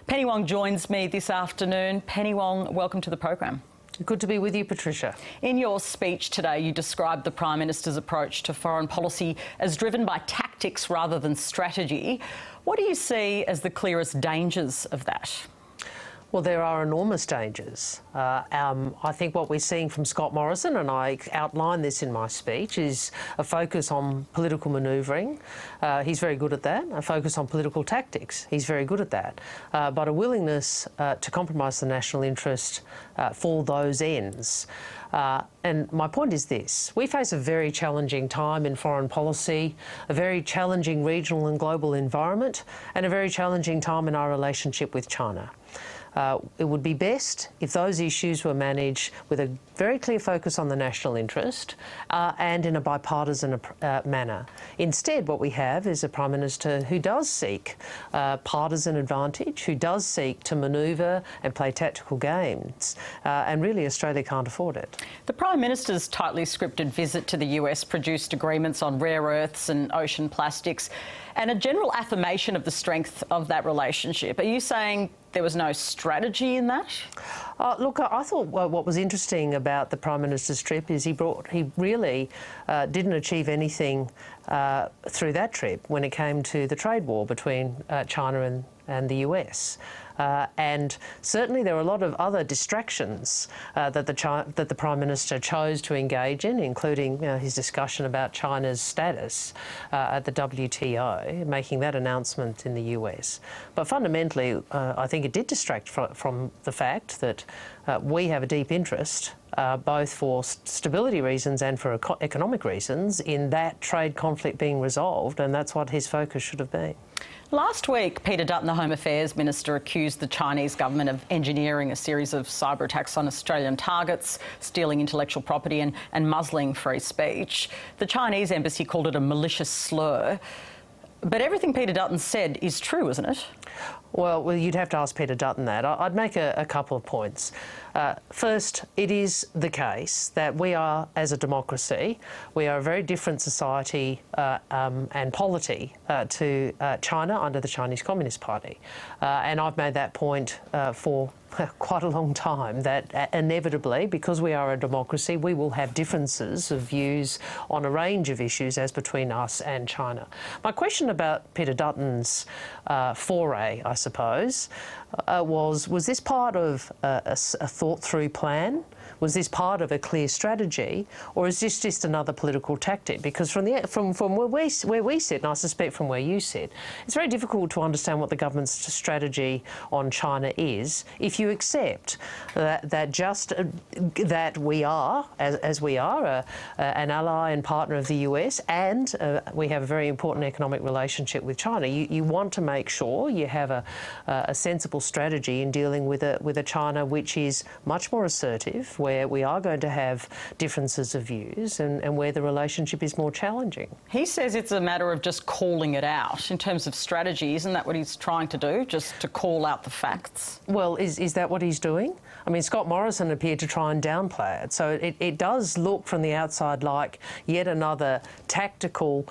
Penny Wong joins me this afternoon. Penny Wong, welcome to the program. Good to be with you, Patricia. In your speech today, you described the Prime Minister's approach to foreign policy as driven by tactics rather than strategy. What do you see as the clearest dangers of that? Well, there are enormous dangers. I think what we're seeing from Scott Morrison, and I outlined this in my speech, is a focus on political manoeuvring. He's very good at that. A focus on political tactics. He's very good at that. But a willingness to compromise the national interest for those ends. And my point is this. We face a very challenging time in foreign policy, a very challenging regional and global environment, and a very challenging time in our relationship with China. It would be best if those issues were managed with a very clear focus on the national interest and in a bipartisan manner. Instead, what we have is a Prime Minister who does seek partisan advantage, who does seek to manoeuvre and play tactical games, and really Australia can't afford it. The Prime Minister's tightly scripted visit to the US produced agreements on rare earths and ocean plastics and a general affirmation of the strength of that relationship. Are you saying there was no strategy in that? Look, I thought what was interesting about the Prime Minister's trip is he really didn't achieve anything through that trip when it came to the trade war between China and the US. And certainly there are a lot of other distractions that the Prime Minister chose to engage in, including his discussion about China's status at the WTO, making that announcement in the US. But fundamentally, I think it did distract from the fact that we have a deep interest, both for stability reasons and for economic reasons, in that trade conflict being resolved, and that's what his focus should have been. Last week, Peter Dutton, the Home Affairs Minister, accused the Chinese government of engineering a series of cyber attacks on Australian targets, stealing intellectual property and muzzling free speech. The Chinese embassy called it a malicious slur. But everything Peter Dutton said is true, isn't it? Well, you'd have to ask Peter Dutton that. I'd make a couple of points. First, it is the case that we are, as a democracy, we are a very different society and polity to China under the Chinese Communist Party. And I've made that point for quite a long time, that inevitably, because we are a democracy, we will have differences of views on a range of issues as between us and China. My question about Peter Dutton's foray, I suppose, was this part of a thought-through plan? Was this part of a clear strategy, or is this just another political tactic? Because from where we sit, and I suspect from where you sit, it's very difficult to understand what the government's strategy on China is if you accept that we are, as we are, an ally and partner of the US, and we have a very important economic relationship with China. You want to make sure you have a sensible strategy in dealing with a China which is much more assertive, where we are going to have differences of views and where the relationship is more challenging. He says it's a matter of just calling it out. In terms of strategy, isn't that what he's trying to do, just to call out the facts? Well, is that what he's doing? I mean, Scott Morrison appeared to try and downplay it. So it does look from the outside like yet another tactical,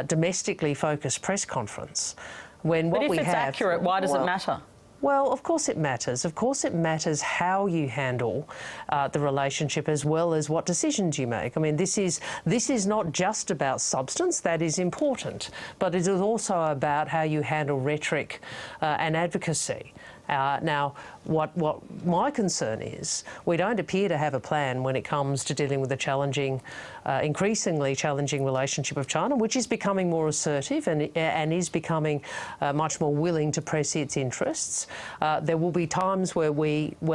domestically focused press conference. But if it's accurate, why does it matter? Well, of course it matters. Of course it matters how you handle the relationship as well as what decisions you make. I mean, this is not just about substance. That is important. But it is also about how you handle rhetoric and advocacy. Now, what my concern is, we don't appear to have a plan when it comes to dealing with the challenging, increasingly challenging relationship of China, which is becoming more assertive and is becoming much more willing to press its interests. There will be times where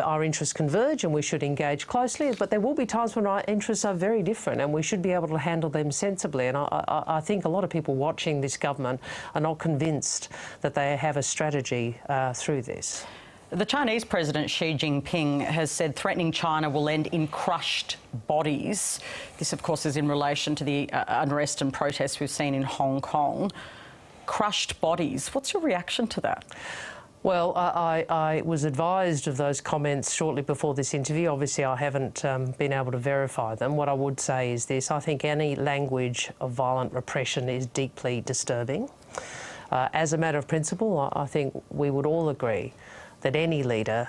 our interests converge and we should engage closely, but there will be times when our interests are very different and we should be able to handle them sensibly. And I think a lot of people watching this government are not convinced that they have a strategy through this. The Chinese President Xi Jinping has said threatening China will end in crushed bodies. This, of course, is in relation to the unrest and protests we've seen in Hong Kong. Crushed bodies. What's your reaction to that? Well, I was advised of those comments shortly before this interview. Obviously, I haven't been able to verify them. What I would say is this. I think any language of violent repression is deeply disturbing. As a matter of principle, I think we would all agree that any leader,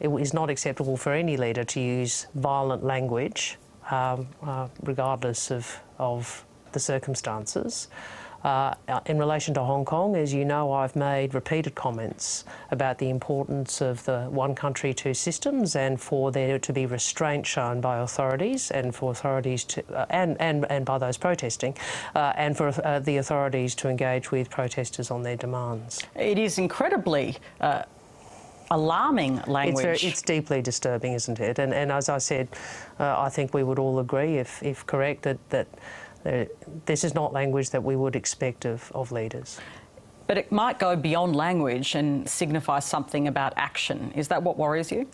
it is not acceptable for any leader to use violent language, regardless of the circumstances. In relation to Hong Kong, as you know, I've made repeated comments about the importance of the one country, two systems, and for there to be restraint shown by authorities and for authorities to, and by those protesting, and for the authorities to engage with protesters on their demands. It is incredibly alarming language. It's deeply disturbing, isn't it? And as I said, I think we would all agree, if correct, that this is not language that we would expect of leaders. But it might go beyond language and signify something about action. Is that what worries you?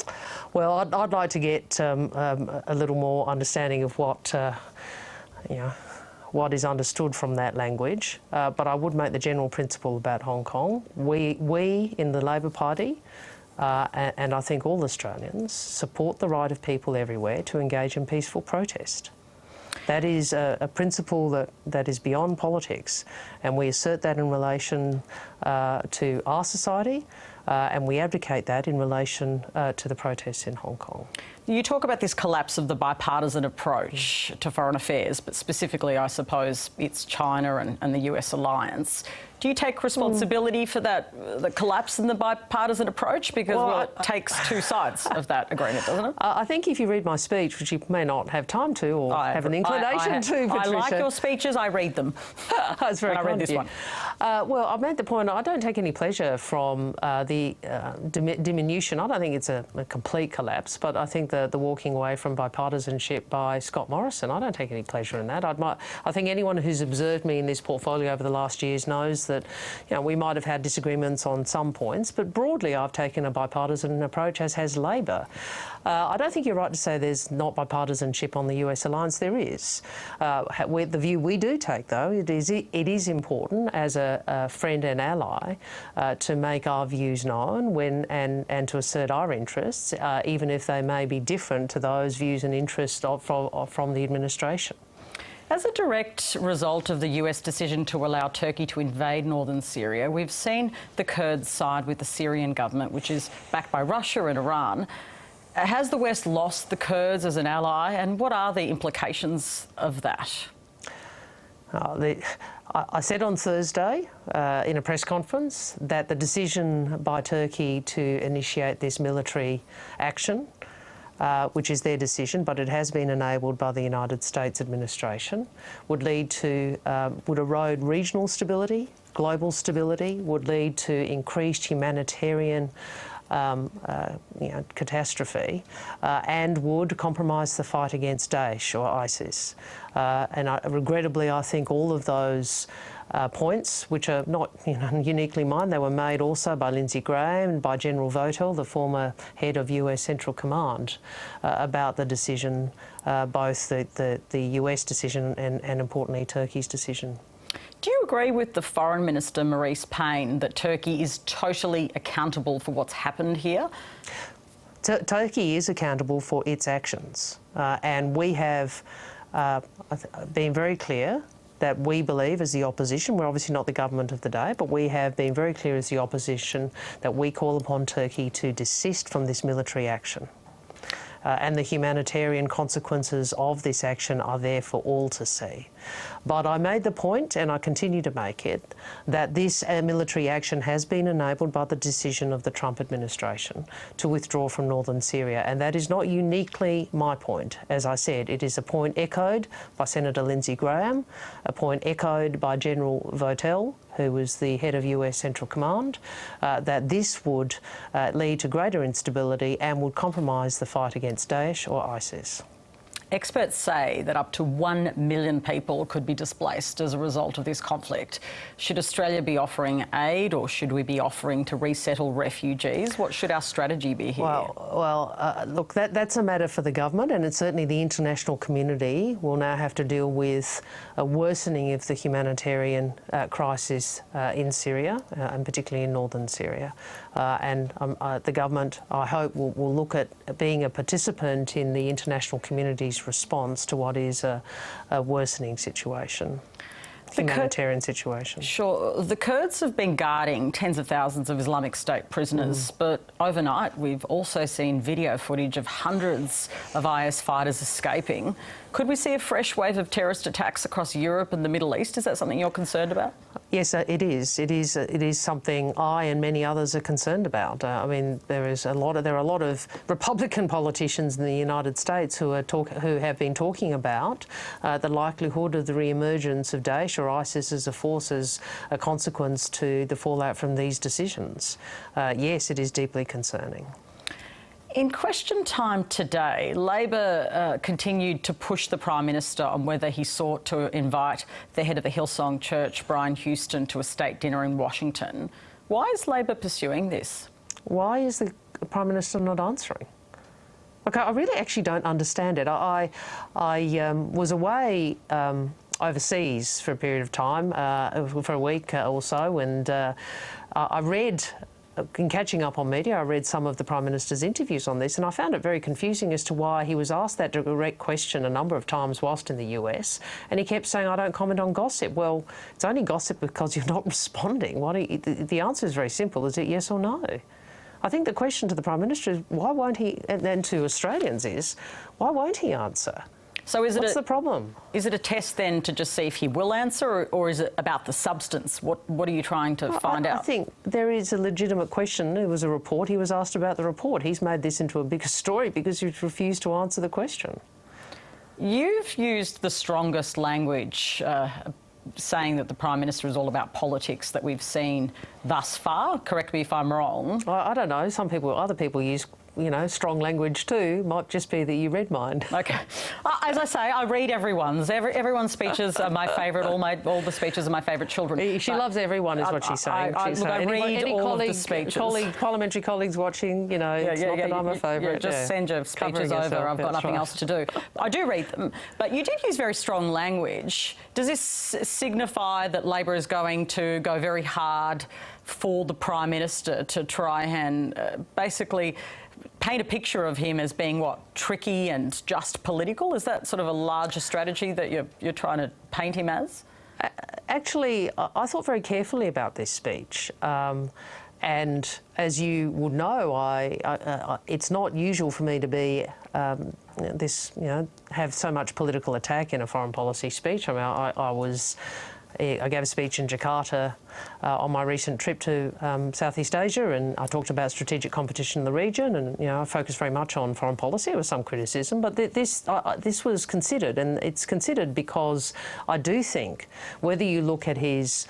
Well, I'd like to get a little more understanding of what, what is understood from that language. But I would make the general principle about Hong Kong. We in the Labor Party, and I think all Australians, support the right of people everywhere to engage in peaceful protest. That is a principle that is beyond politics, and we assert that in relation to our society, and we advocate that in relation to the protests in Hong Kong. You talk about this collapse of the bipartisan approach to foreign affairs, but specifically, I suppose, it's China and the US alliance. Do you take responsibility for that, the collapse in the bipartisan approach? Because it takes two sides of that agreement, doesn't it? I think if you read my speech, which you may not have time to or have an inclination to, Patricia. I like your speeches, I read them. That's very kind I read this one. Well, I've made the point, I don't take any pleasure from the diminution. I don't think it's a complete collapse, but I think the walking away from bipartisanship by Scott Morrison, I don't take any pleasure in that. I think anyone who's observed me in this portfolio over the last years knows that we might have had disagreements on some points, but broadly I've taken a bipartisan approach, as has Labor. I don't think you're right to say there's not bipartisanship on the US alliance. There is. The view we do take, though, it is important as a friend and ally to make our views known and to assert our interests, even if they may be different to those views and interests from the administration. As a direct result of the US decision to allow Turkey to invade northern Syria, we've seen the Kurds side with the Syrian government, which is backed by Russia and Iran. Has the West lost the Kurds as an ally, and what are the implications of that? I said on Thursday in a press conference that the decision by Turkey to initiate this military action, which is their decision, but it has been enabled by the United States administration, would erode regional stability, global stability, would lead to increased humanitarian catastrophe, and would compromise the fight against Daesh or ISIS. Regrettably, I think all of those points, which are not uniquely mine, they were made also by Lindsey Graham and by General Votel, the former head of US Central Command, about the decision, both the US decision and importantly Turkey's decision. Do you agree with the Foreign Minister, Maurice Payne, that Turkey is totally accountable for what's happened here? Turkey is accountable for its actions, and we have been very clear that we believe as the opposition, we're obviously not the government of the day, but we have been very clear as the opposition that we call upon Turkey to desist from this military action. And the humanitarian consequences of this action are there for all to see. But I made the point, and I continue to make it, that this military action has been enabled by the decision of the Trump administration to withdraw from northern Syria. And that is not uniquely my point. As I said, it is a point echoed by Senator Lindsey Graham, a point echoed by General Votel, who was the head of US Central Command, that this would lead to greater instability and would compromise the fight against Daesh or ISIS. Experts say that up to 1 million people could be displaced as a result of this conflict. Should Australia be offering aid, or should we be offering to resettle refugees? What should our strategy be here? Look, that's a matter for the government, and it's certainly the international community will now have to deal with a worsening of the humanitarian crisis in Syria, and particularly in northern Syria. The government, I hope, will look at being a participant in the international community's response to what is a worsening situation. humanitarian situation. Sure. The Kurds have been guarding tens of thousands of Islamic State prisoners, but overnight we've also seen video footage of hundreds of IS fighters escaping. Could we see a fresh wave of terrorist attacks across Europe and the Middle East? Is that something you're concerned about? Yes, it is. It is something I and many others are concerned about. I mean, there are a lot of Republican politicians in the United States who have been talking about the likelihood of the re-emergence of Daesh or ISIS as a force as a consequence to the fallout from these decisions. Yes, it is deeply concerning. In question time today, Labor continued to push the Prime Minister on whether he sought to invite the head of the Hillsong Church, Brian Houston, to a state dinner in Washington. Why is Labor pursuing this? Why is the Prime Minister not answering? Look, I really actually don't understand it. I was away overseas for a period of time, for a week or so, and I read, in catching up on media, I read some of the Prime Minister's interviews on this, and I found it very confusing as to why he was asked that direct question a number of times whilst in the US, and he kept saying, I don't comment on gossip. Well, it's only gossip because you're not responding. The answer is very simple. Is it yes or no? I think the question to the Prime Minister is, why won't he, and then to Australians is, why won't he answer? So what's the problem? Is it a test then to just see if he will answer, or is it about the substance? What are you trying to find out? I think there is a legitimate question. It was a report. He was asked about the report. He's made this into a bigger story because he's refused to answer the question. You've used the strongest language, saying that the Prime Minister is all about politics that we've seen thus far. Correct me if I'm wrong. I don't know. Other people use, strong language too. Might just be that you read mine. Okay. As I say, I read everyone's. Everyone's speeches are my favourite. All the speeches are my favourite children. She loves everyone, is what she's saying. I read any all of the speeches. Parliamentary colleagues watching, it's not that I'm a favourite. Just send your speeches over. I've got nothing else to do. I do read them. But you did use very strong language. Does this signify that Labor is going to go very hard for the Prime Minister to try and basically paint a picture of him as being, tricky and just political? Is that sort of a larger strategy that you're trying to paint him as? Actually, I thought very carefully about this speech. And as you would know, it's not usual for me to be have so much political attack in a foreign policy speech. I mean, I gave a speech in Jakarta on my recent trip to Southeast Asia, and I talked about strategic competition in the region, and I focused very much on foreign policy. There was some criticism, but this was considered, and it's considered because I do think, whether you look at his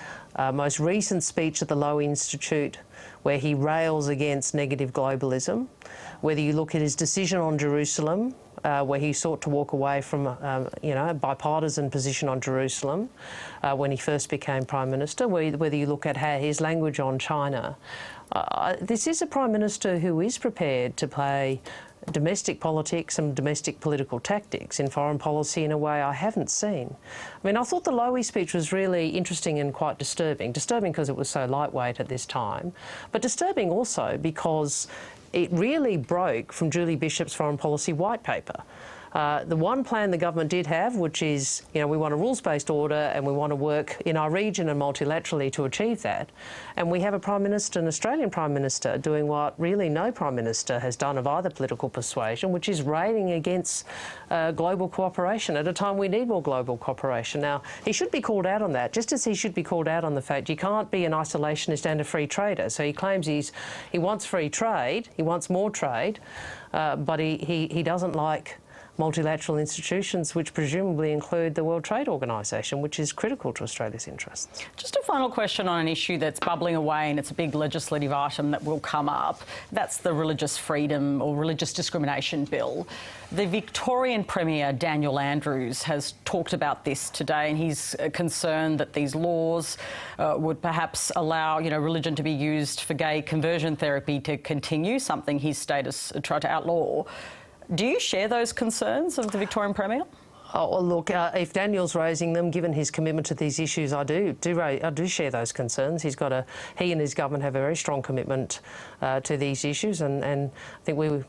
most recent speech at the Lowy Institute, where he rails against negative globalism, whether you look at his decision on Jerusalem, where he sought to walk away from a bipartisan position on Jerusalem when he first became Prime Minister, whether you look at his language on China. This is a Prime Minister who is prepared to play domestic politics and domestic political tactics in foreign policy in a way I haven't seen. I mean, I thought the Lowy speech was really interesting and quite disturbing. Disturbing because it was so lightweight at this time, but disturbing also because it really broke from Julie Bishop's foreign policy white paper. The one plan the government did have, which is, we want a rules-based order and we want to work in our region and multilaterally to achieve that. And we have a Prime Minister, an Australian Prime Minister, doing what really no Prime Minister has done of either political persuasion, which is railing against global cooperation at a time we need more global cooperation. Now, he should be called out on that, just as he should be called out on the fact you can't be an isolationist and a free trader. So he claims he wants free trade, he wants more trade, but he doesn't like multilateral institutions, which presumably include the World Trade Organisation, which is critical to Australia's interests. Just a final question on an issue that's bubbling away, and it's a big legislative item that will come up. That's the Religious Freedom or Religious Discrimination Bill. The Victorian Premier, Daniel Andrews, has talked about this today, and he's concerned that these laws would perhaps allow, religion to be used for gay conversion therapy to continue, something his state has tried to outlaw. Do you share those concerns of the Victorian Premier? Oh, well, look, if Daniel's raising them, given his commitment to these issues, I do share those concerns. He and his government have a very strong commitment to these issues, and I think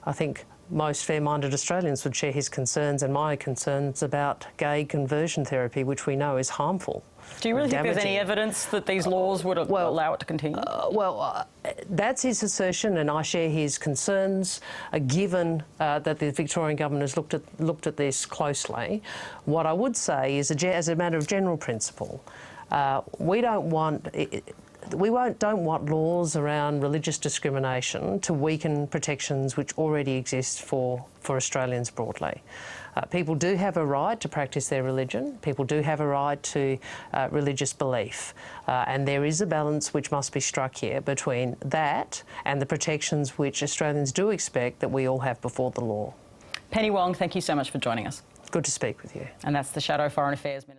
I think most fair-minded Australians would share his concerns and my concerns about gay conversion therapy, which we know is harmful. Do you really think there's any evidence that these laws would allow it to continue? That's his assertion, and I share his concerns, given that the Victorian government has looked at this closely. What I would say is, as a matter of general principle, we don't want laws around religious discrimination to weaken protections which already exist for Australians broadly. People do have a right to practice their religion. People do have a right to religious belief. And there is a balance which must be struck here between that and the protections which Australians do expect that we all have before the law. Penny Wong, thank you so much for joining us. Good to speak with you. And that's the Shadow Foreign Affairs Minister.